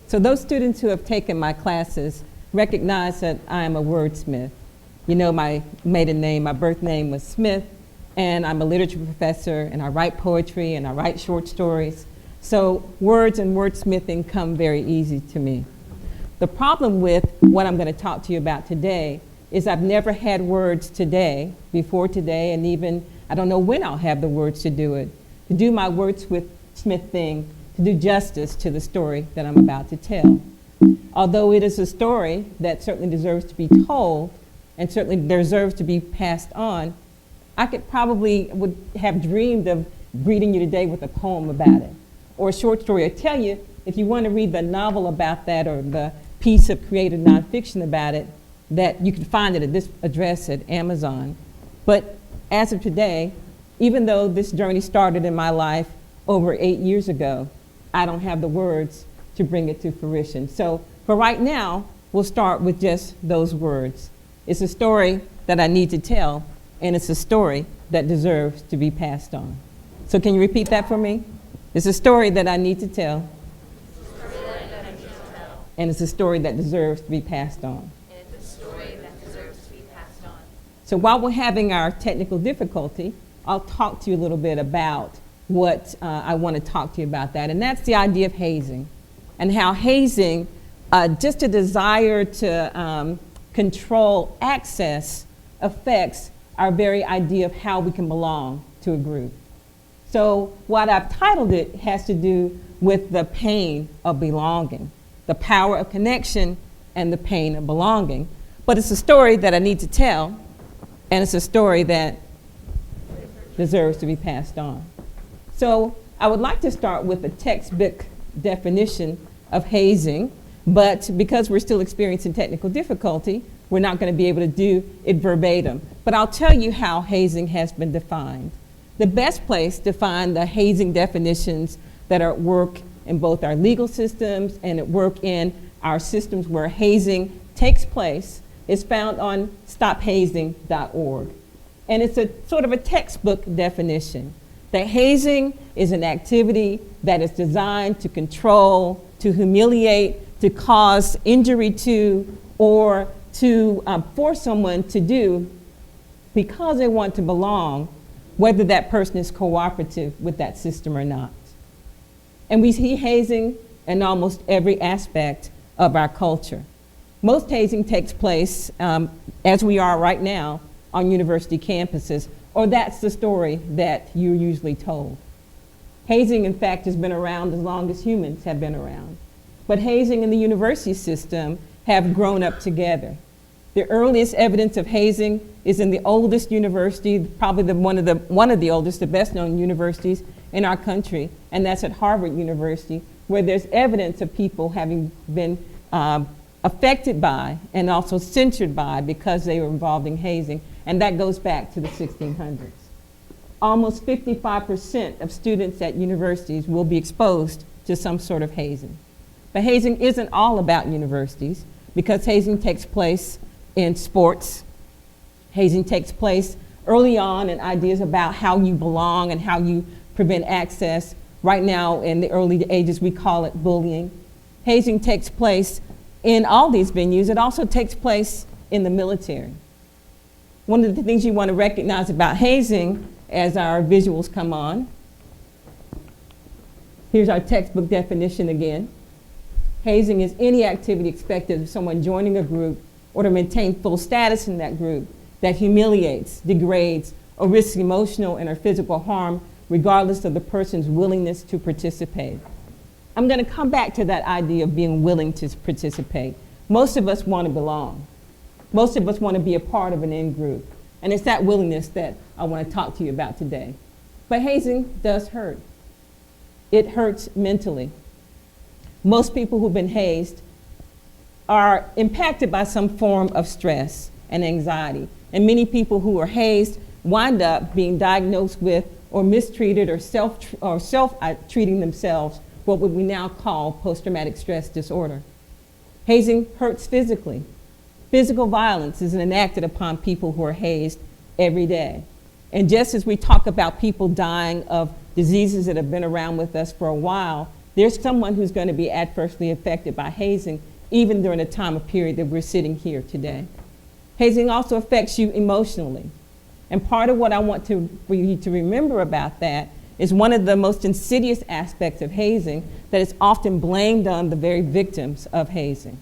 So those students who have taken my classes recognize that I am a wordsmith. You know my maiden name, my birth name was Smith, and I'm a literature professor, and I write poetry, and I write short stories. So words and wordsmithing come very easy to me. The problem with what I'm going to talk to you about today is I've never had words before today, and even I don't know when I'll have the words to do it, to do my wordsmith thing, to do justice to the story that I'm about to tell. Although it is a story that certainly deserves to be told and certainly deserves to be passed on, I would have dreamed of greeting you today with a poem about it, or a short story. I tell you, if you want to read the novel about that or the piece of creative nonfiction about it, that you can find it at this address at Amazon. But as of today, even though this journey started in my life over 8 years ago, I don't have the words to bring it to fruition. So for right now, we'll start with just those words. It's a story that I need to tell, and it's a story that deserves to be passed on. So can you repeat that for me? It's a story that I need to tell, and it's a story that deserves to be passed on. So while we're having our technical difficulty, I'll talk to you a little bit about what I want to talk to you about that, and that's the idea of hazing, and how hazing, just a desire to control access, affects our very idea of how we can belong to a group. So what I've titled it has to do with the pain of belonging, the power of connection and the pain of belonging. But it's a story that I need to tell, and it's a story that deserves to be passed on. So I would like to start with a textbook definition of hazing, but because we're still experiencing technical difficulty, we're not going to be able to do it verbatim. But I'll tell you how hazing has been defined. The best place to find the hazing definitions that are at work in both our legal systems and at work in our systems where hazing takes place is found on stophazing.org. And it's a sort of a textbook definition that hazing is an activity that is designed to control, to humiliate, to cause injury to, or to force someone to do because they want to belong, whether that person is cooperative with that system or not. And we see hazing in almost every aspect of our culture. Most hazing takes place, as we are right now, on university campuses, or that's the story that you're usually told. Hazing, in fact, has been around as long as humans have been around. But hazing and the university system have grown up together. The earliest evidence of hazing is in the oldest university, probably one of the oldest, the best known universities in our country, and that's at Harvard University, where there's evidence of people having been affected by and also censured by because they were involved in hazing, and that goes back to the 1600s. Almost 55% of students at universities will be exposed to some sort of hazing. But hazing isn't all about universities, because hazing takes place in sports. Hazing takes place early on in ideas about how you belong and how you prevent access. Right now, in the early ages, we call it bullying. Hazing takes place in all these venues. It also takes place in the military. One of the things you want to recognize about hazing as our visuals come on, here's our textbook definition again. Hazing is any activity expected of someone joining a group or to maintain full status in that group that humiliates, degrades, or risks emotional and or physical harm regardless of the person's willingness to participate. I'm going to come back to that idea of being willing to participate. Most of us want to belong. Most of us want to be a part of an in-group. And it's that willingness that I want to talk to you about today. But hazing does hurt. It hurts mentally. Most people who've been hazed are impacted by some form of stress and anxiety. And many people who are hazed wind up being diagnosed with or mistreated or self-treating themselves, what would we now call post-traumatic stress disorder. Hazing hurts physically. Physical violence is enacted upon people who are hazed every day. And just as we talk about people dying of diseases that have been around with us for a while, there's someone who's going to be adversely affected by hazing, even during the time of period that we're sitting here today. Hazing also affects you emotionally. And part of what I want for you to remember about that is one of the most insidious aspects of hazing that is often blamed on the very victims of hazing.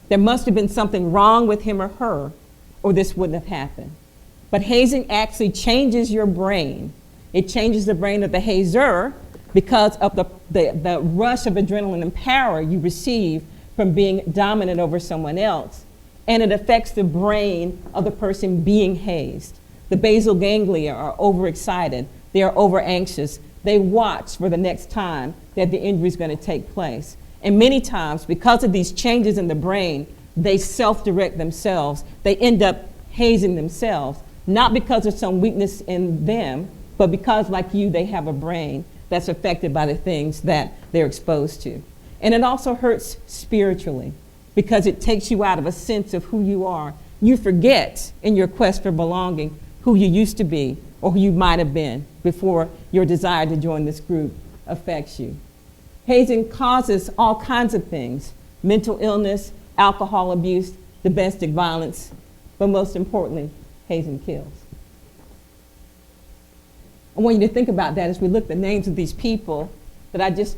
There must have been something wrong with him or her, or this wouldn't have happened. But hazing actually changes your brain. It changes the brain of the hazer because of the rush of adrenaline and power you receive from being dominant over someone else. And it affects the brain of the person being hazed. The basal ganglia are overexcited. They are over anxious. They watch for the next time that the injury is going to take place. And many times, because of these changes in the brain, they self-direct themselves. They end up hazing themselves, not because of some weakness in them, but because, like you, they have a brain that's affected by the things that they're exposed to. And it also hurts spiritually because it takes you out of a sense of who you are. You forget in your quest for belonging who you used to be or who you might have been before your desire to join this group affects you. Hazing causes all kinds of things: mental illness, alcohol abuse, domestic violence, but most importantly, hazing kills. I want you to think about that as we look at the names of these people that I just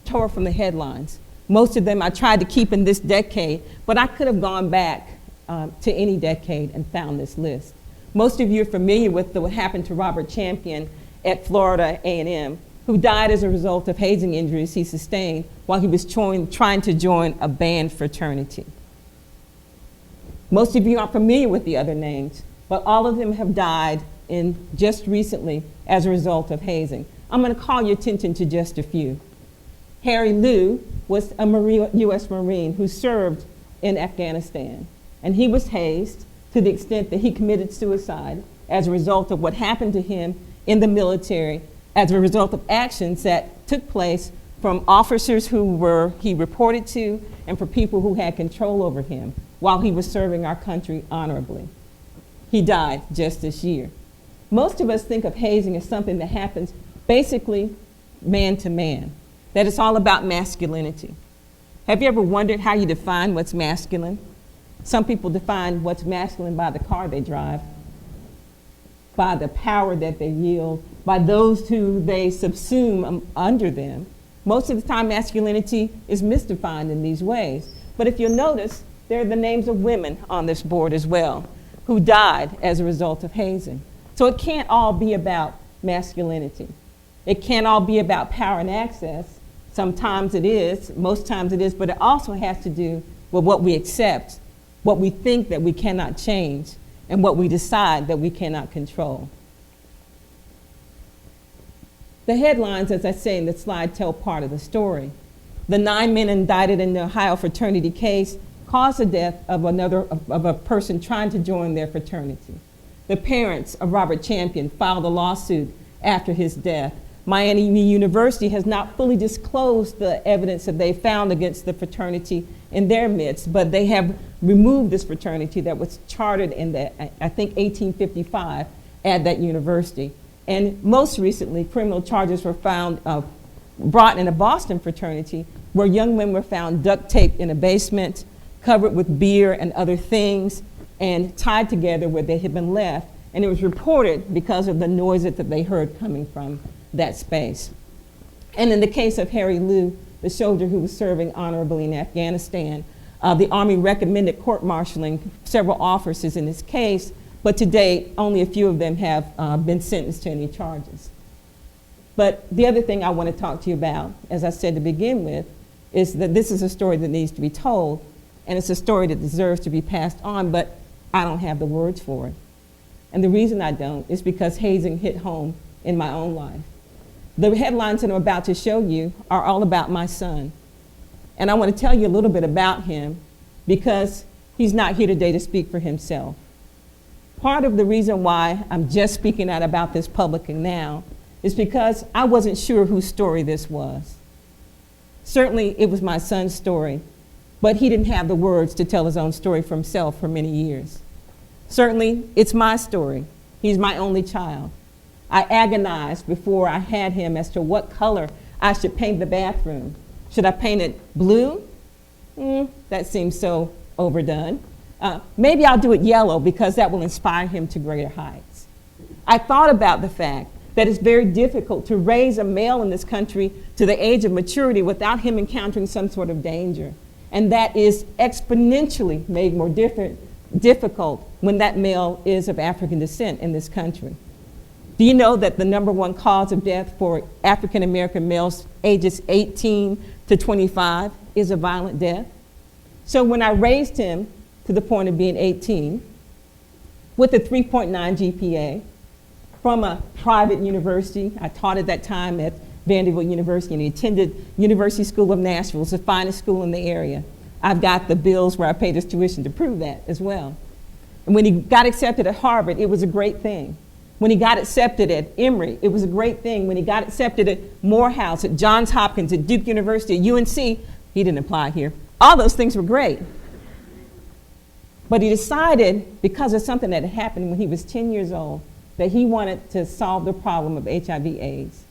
tore from the headlines. Most of them I tried to keep in this decade, but I could have gone back to any decade and found this list. Most of you are familiar with what happened to Robert Champion at Florida A&M, who died as a result of hazing injuries he sustained while he was trying to join a band fraternity. Most of you aren't familiar with the other names, but all of them have died just recently as a result of hazing. I'm going to call your attention to just a few. Harry Liu was a U.S. Marine who served in Afghanistan, and he was hazed to the extent that he committed suicide as a result of what happened to him in the military, as a result of actions that took place from officers who he reported to and for people who had control over him while he was serving our country honorably. He died just this year. Most of us think of hazing as something that happens basically man to man, that it's all about masculinity. Have you ever wondered how you define what's masculine? Some people define what's masculine by the car they drive, by the power that they yield, by those who they subsume under them. Most of the time, masculinity is misdefined in these ways. But if you'll notice, there are the names of women on this board as well, who died as a result of hazing. So it can't all be about masculinity. It can't all be about power and access. Sometimes it is, most times it is, but it also has to do with what we accept, what we think that we cannot change, and what we decide that we cannot control. The headlines, as I say in the slide, tell part of the story. The 9 men indicted in the Ohio fraternity case caused the death of a person trying to join their fraternity. The parents of Robert Champion filed a lawsuit after his death. Miami University has not fully disclosed the evidence that they found against the fraternity in their midst, but they have removed this fraternity that was chartered in I think 1855 at that university. And most recently, criminal charges were brought in a Boston fraternity where young men were found duct taped in a basement, covered with beer and other things, and tied together where they had been left. And it was reported because of the noises that they heard coming from that space. And in the case of Harry Liu, the soldier who was serving honorably in Afghanistan, the Army recommended court-martialing several officers in this case, but to date, only a few of them have been sentenced to any charges. But the other thing I want to talk to you about, as I said to begin with, is that this is a story that needs to be told, and it's a story that deserves to be passed on, but I don't have the words for it. And the reason I don't is because hazing hit home in my own life. The headlines that I'm about to show you are all about my son. And I want to tell you a little bit about him because he's not here today to speak for himself. Part of the reason why I'm just speaking out about this publicly now is because I wasn't sure whose story this was. Certainly it was my son's story, but he didn't have the words to tell his own story for himself for many years. Certainly it's my story. He's my only child. I agonized before I had him as to what color I should paint the bathroom. Should I paint it blue? That seems so overdone. Maybe I'll do it yellow because that will inspire him to greater heights. I thought about the fact that it's very difficult to raise a male in this country to the age of maturity without him encountering some sort of danger. And that is exponentially made more difficult when that male is of African descent in this country. Do you know that the #1 cause of death for African American males ages 18 to 25 is a violent death? So when I raised him to the point of being 18 with a 3.9 GPA from a private university, I taught at that time at Vanderbilt University, and he attended University School of Nashville. It's the finest school in the area. I've got the bills where I paid his tuition to prove that as well. And when he got accepted at Harvard, it was a great thing. When he got accepted at Emory, it was a great thing. When he got accepted at Morehouse, at Johns Hopkins, at Duke University, at UNC, he didn't apply here. All those things were great. But he decided, because of something that had happened when he was 10 years old, that he wanted to solve the problem of HIV/AIDS.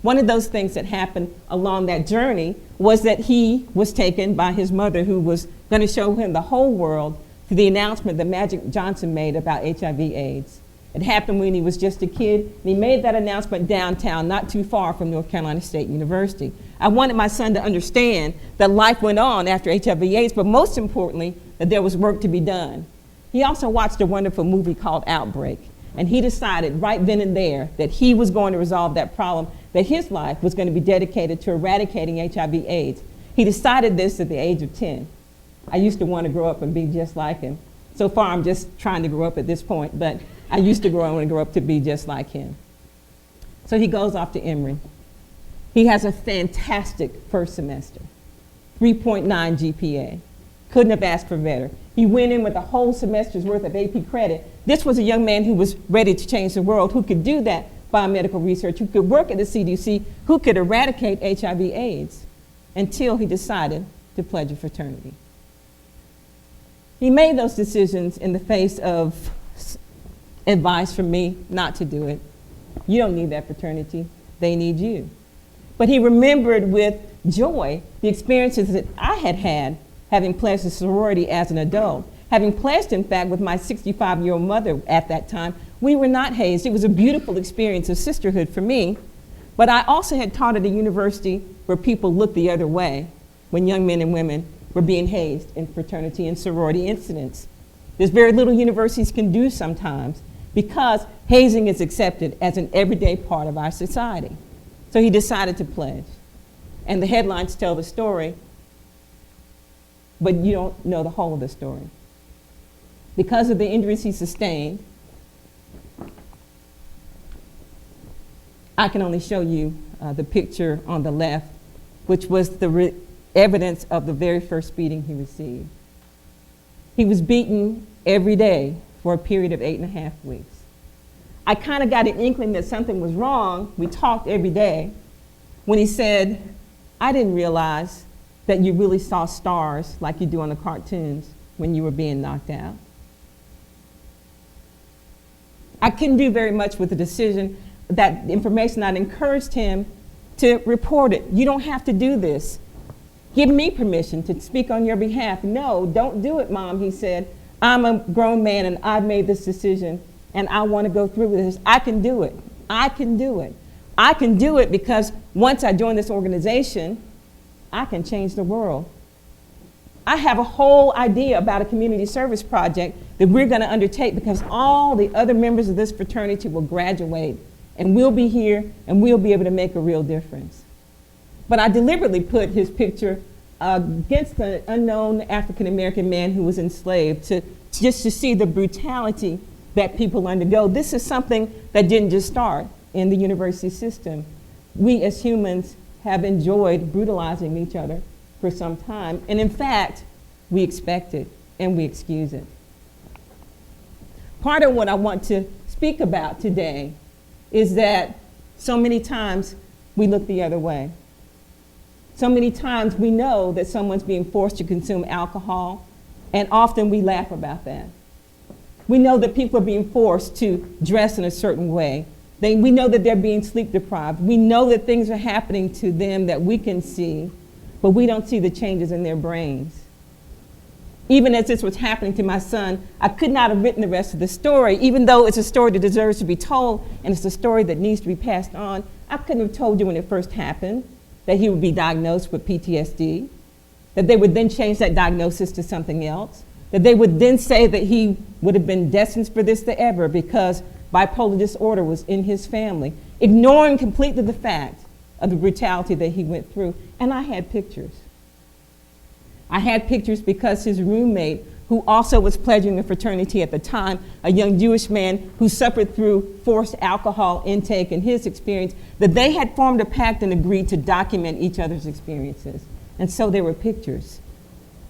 One of those things that happened along that journey was that he was taken by his mother, who was going to show him the whole world, to the announcement that Magic Johnson made about HIV/AIDS. It happened when he was just a kid, and he made that announcement downtown, not too far from North Carolina State University. I wanted my son to understand that life went on after HIV/AIDS, but most importantly, that there was work to be done. He also watched a wonderful movie called Outbreak, and he decided right then and there that he was going to resolve that problem, that his life was going to be dedicated to eradicating HIV/AIDS. He decided this at the age of 10. I used to want to grow up and be just like him. So far, I'm just trying to grow up at this point, but I used to want to grow up to be just like him. So he goes off to Emory. He has a fantastic first semester, 3.9 GPA. Couldn't have asked for better. He went in with a whole semester's worth of AP credit. This was a young man who was ready to change the world, who could do that biomedical research, who could work at the CDC, who could eradicate HIV/AIDS, until he decided to pledge a fraternity. He made those decisions in the face of advice from me not to do it. You don't need that fraternity, they need you. But he remembered with joy the experiences that I had had having pledged a sorority as an adult. Having pledged, in fact, with my 65-year-old mother at that time, we were not hazed. It was a beautiful experience of sisterhood for me. But I also had taught at a university where people looked the other way when young men and women were being hazed in fraternity and sorority incidents. There's very little universities can do sometimes because hazing is accepted as an everyday part of our society. So he decided to pledge. And the headlines tell the story, but you don't know the whole of the story. Because of the injuries he sustained, I can only show you the picture on the left, which was the evidence of the very first beating he received. He was beaten every day for a period of 8.5 weeks. I kind of got an inkling that something was wrong. We talked every day when he said, I didn't realize that you really saw stars like you do on the cartoons when you were being knocked out. I couldn't do very much with the decision, that information. I encouraged him to report it. You don't have to do this. Give me permission to speak on your behalf. No, don't do it, Mom, he said. I'm a grown man and I've made this decision and I want to go through with this. I can do it. I can do it. I can do it because once I join this organization, I can change the world. I have a whole idea about a community service project that we're going to undertake because all the other members of this fraternity will graduate and we'll be here and we'll be able to make a real difference. But I deliberately put his picture against the unknown African American man who was enslaved just to see the brutality that people undergo. This is something that didn't just start in the university system. We as humans have enjoyed brutalizing each other for some time. And in fact, we expect it and we excuse it. Part of what I want to speak about today is that so many times we look the other way. So many times we know that someone's being forced to consume alcohol, and often we laugh about that. We know that people are being forced to dress in a certain way, We know that they're being sleep deprived. We know that things are happening to them that we can see, but we don't see the changes in their brains. Even as this was happening to my son, I could not have written the rest of the story, even though it's a story that deserves to be told and it's a story that needs to be passed on. I couldn't have told you when it first happened that he would be diagnosed with PTSD, that they would then change that diagnosis to something else, that they would then say that he would have been destined for this forever because bipolar disorder was in his family, ignoring completely the fact of the brutality that he went through. And I had pictures. I had pictures because his roommate, who also was pledging a fraternity at the time, a young Jewish man who suffered through forced alcohol intake and his experience, that they had formed a pact and agreed to document each other's experiences. And so there were pictures.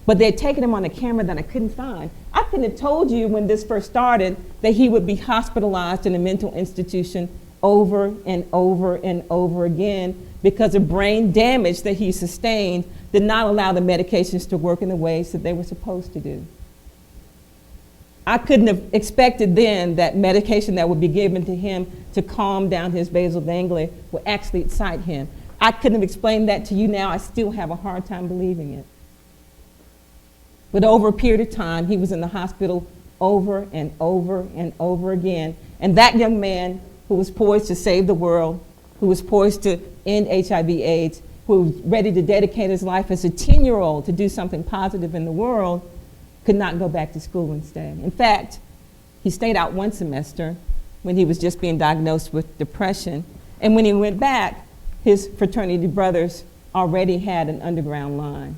But they had taken him on a camera that I couldn't find. I couldn't have told you when this first started that he would be hospitalized in a mental institution over and over and over again because of brain damage that he sustained did not allow the medications to work in the ways that they were supposed to do. I couldn't have expected then that medication that would be given to him to calm down his basal ganglia would actually excite him. I couldn't have explained that to you now. I still have a hard time believing it. But over a period of time, he was in the hospital over and over and over again. And that young man who was poised to save the world, who was poised to end HIV/AIDS, who was ready to dedicate his life as a 10-year-old to do something positive in the world, could not go back to school and stay. In fact, he stayed out one semester when he was just being diagnosed with depression. And when he went back, his fraternity brothers already had an underground line.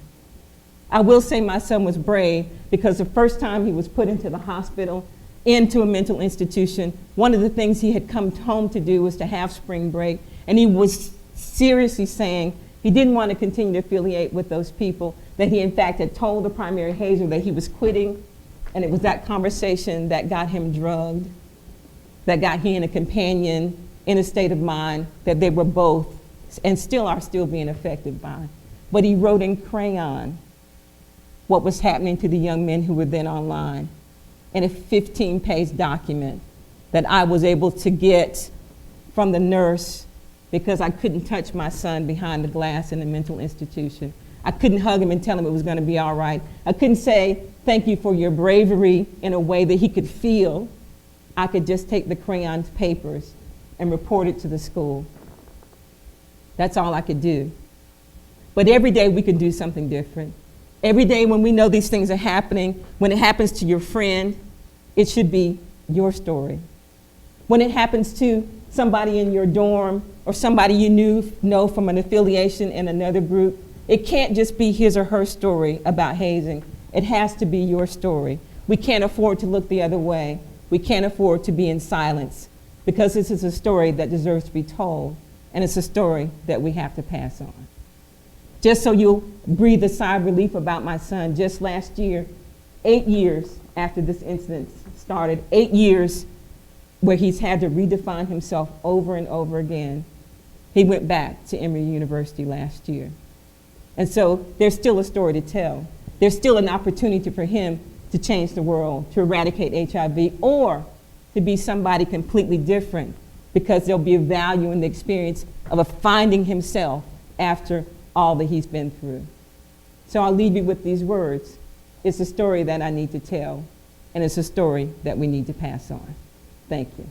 I will say my son was brave because the first time he was put into the hospital, into a mental institution, one of the things he had come home to do was to have spring break. And he was seriously saying he didn't want to continue to affiliate with those people, that he in fact had told the primary hazer that he was quitting. And it was that conversation that got him drugged, that got he and a companion in a state of mind that they were both and still are being affected by. But he wrote in crayon what was happening to the young men who were then online in a 15-page document that I was able to get from the nurse because I couldn't touch my son behind the glass in a mental institution. I couldn't hug him and tell him it was going to be all right. I couldn't say, thank you for your bravery in a way that he could feel. I could just take the crayon papers and report it to the school. That's all I could do. But every day we could do something different. Every day when we know these things are happening, when it happens to your friend, it should be your story. When it happens to somebody in your dorm or somebody you know from an affiliation in another group, it can't just be his or her story about hazing. It has to be your story. We can't afford to look the other way. We can't afford to be in silence because this is a story that deserves to be told, and it's a story that we have to pass on. Just so you'll breathe a sigh of relief about my son, just last year, 8 years after this incident started, 8 years where he's had to redefine himself over and over again, he went back to Emory University last year. And so there's still a story to tell. There's still an opportunity for him to change the world, to eradicate HIV, or to be somebody completely different, because there'll be a value in the experience of finding himself after all that he's been through. So I'll leave you with these words. It's a story that I need to tell, and it's a story that we need to pass on. Thank you.